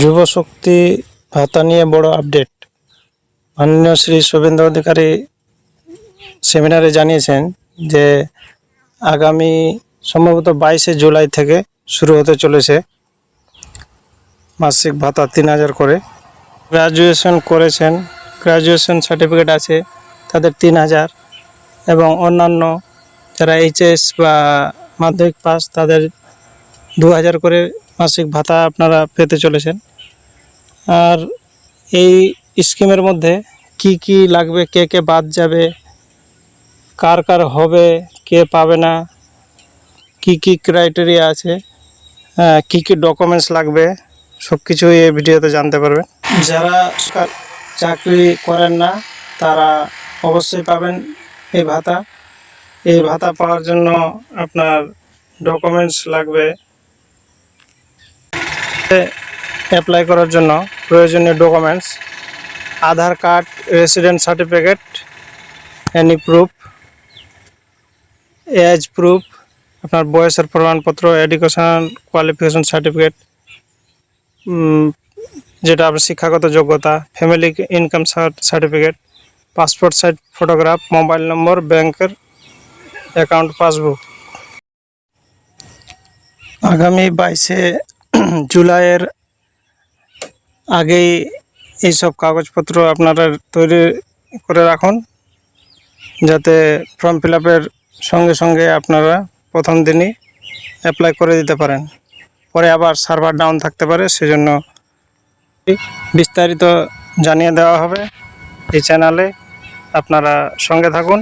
যুবশক্তি ভাতা নিয়ে বড় আপডেট। মাননীয় শ্রী শুভেন্দু অধিকারী সেমিনারে জানিয়েছেন যে আগামী সম্ভবত 22শে জুলাই থেকে শুরু হতে চলেছে মাসিক ভাতা 3000 করে। গ্র্যাজুয়েশন করেছেন, গ্র্যাজুয়েশন সার্টিফিকেট আছে তাদের 3000, এবং অন্যান্য যারা এইচএস বা মাধ্যমিক পাস তাদের 2000 করে মাসিক ভাতা আপনারা পেতে চলেছেন। আর এই স্কিমের মধ্যে কি কি লাগবে, কে কে বাদ যাবে, কার কার হবে, কে পাবে না, কি কি ক্রাইটেরিয়া আছে, কি কি ডকুমেন্টস লাগবে, সব কিছুই এই ভিডিওতে জানতে পারবেন। যারা চাকরি করেন না তারা অবশ্যই পাবেন এই ভাতা। এই ভাতা পাওয়ার জন্য আপনার ডকুমেন্টস লাগবে। অ্যাপ্লাই করার জন্য প্রয়োজনীয় documents: Aadhaar card, resident certificate, any proof, age proof, আপনার বয়সের প্রমাণপত্র, এডুকেশনাল কোয়ালিফিকেশন সার্টিফিকেট, যেটা আপনার শিক্ষাগত যোগ্যতা, family income certificate, passport size photograph, mobile নম্বর, ব্যাংকের অ্যাকাউন্ট পাসবুক। আগামী 22শে জুলাইয়ের আগেই এইসব কাগজপত্র আপনারা তৈরি করে রাখুন, যাতে ফর্ম ফিল আপের সঙ্গে সঙ্গে আপনারা প্রথম দিনই অ্যাপ্লাই করে দিতে পারেন। পরে আবার সার্ভার ডাউন থাকতে পারে, সেজন্য বিস্তারিত জানিয়ে দেওয়া হবে এই চ্যানেলে। আপনারা সঙ্গে থাকুন।